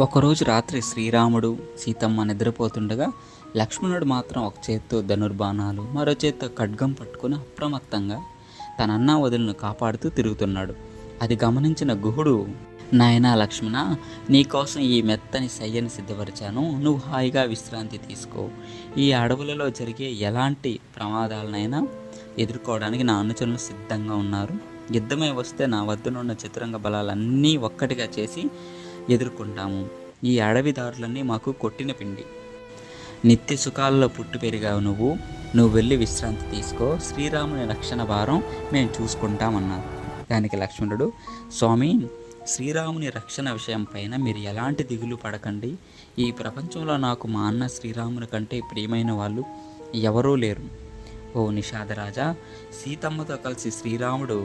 ఒకరోజు రాత్రి శ్రీరాముడు సీతమ్మ నిద్రపోతుండగా లక్ష్మణుడు మాత్రం ఒక చేత్తో ధనుర్బాణాలు మరో చేత్తో ఖడ్గం పట్టుకుని అప్రమత్తంగా తన అన్నా వదులను కాపాడుతూ తిరుగుతున్నాడు. అది గమనించిన గుహుడు, నాయనా లక్ష్మణ, నీకోసం ఈ మెత్తని శయ్యని సిద్ధపరిచాను, నువ్వు హాయిగా విశ్రాంతి తీసుకో. ఈ అడవులలో జరిగే ఎలాంటి ప్రమాదాలనైనా ఎదుర్కోవడానికి నా అనుచరులు సిద్ధంగా ఉన్నారు. యుద్ధమే వస్తే నా వద్దనున్న చతురంగ బలాలన్నీ ఒక్కటిగా చేసి ఎదుర్కొంటాము. ఈ అడవి దారులన్నీ మాకు కొట్టిన పిండి. నిత్య సుఖాల్లో పుట్టి పెరిగావు నువ్వు వెళ్ళి విశ్రాంతి తీసుకో. శ్రీరాముని రక్షణ భారం మేము చూసుకుంటామన్నారు. దానికి లక్ష్మణుడు, స్వామి, శ్రీరాముని రక్షణ విషయం పైన మీరు ఎలాంటి దిగులు పడకండి. ఈ ప్రపంచంలో నాకు మా అన్న శ్రీరాముని కంటే ప్రియమైన వాళ్ళు ఎవరూ లేరు. ఓ నిషాదరాజా, సీతమ్మతో కలిసి శ్రీరాముడు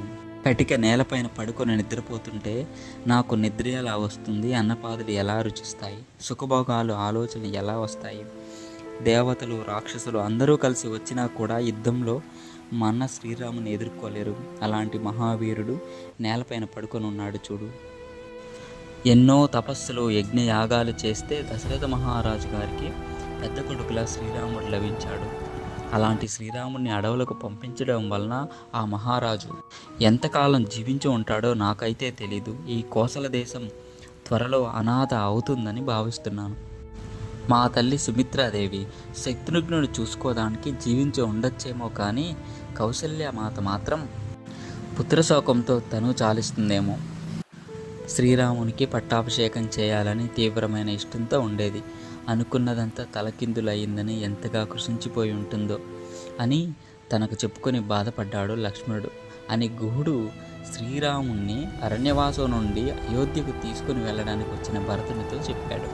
కటిక నేలపైన పడుకొని నిద్రపోతుంటే నాకు నిద్ర ఎలా వస్తుంది, అన్నపాదులు ఎలా రుచిస్తాయి, సుఖభోగాలు ఆలోచనలు ఎలా వస్తాయి? దేవతలు రాక్షసులు అందరూ కలిసి వచ్చినా కూడా యుద్ధంలో మా అన్న శ్రీరాముని ఎదుర్కోలేరు. అలాంటి మహావీరుడు నేలపైన పడుకొని ఉన్నాడు చూడు. ఎన్నో తపస్సులు యజ్ఞయాగాలు చేస్తే దశరథ మహారాజు గారికి పెద్ద కొడుకులా శ్రీరాముడు లభించాడు. అలాంటి శ్రీరాముడిని అడవులకు పంపించడం వలన ఆ మహారాజు ఎంతకాలం జీవించి ఉంటాడో నాకైతే తెలీదు. ఈ కోసల దేశం త్వరలో అనాథ అవుతుందని భావిస్తున్నాను. మా తల్లి సుమిత్రాదేవి శత్రుఘ్నుడు చూసుకోవడానికి జీవించి ఉండొచ్చేమో కానీ కౌసల్యమాత మాత్రం పుత్రశోకంతో తను చాలిస్తుందేమో. శ్రీరామునికి పట్టాభిషేకం చేయాలని తీవ్రమైన ఇష్టంతో ఉండేది. అనుకున్నదంతా తలకిందులయ్యిందని ఎంతగా కృషించిపోయి ఉంటుందో అని తనకు చెప్పుకొని బాధపడ్డాడు లక్ష్మణుడు అని గుహుడు శ్రీరాముణ్ణి అరణ్యవాసం నుండి అయోధ్యకు తీసుకుని వెళ్ళడానికి వచ్చిన భరతునితో చెప్పాడు.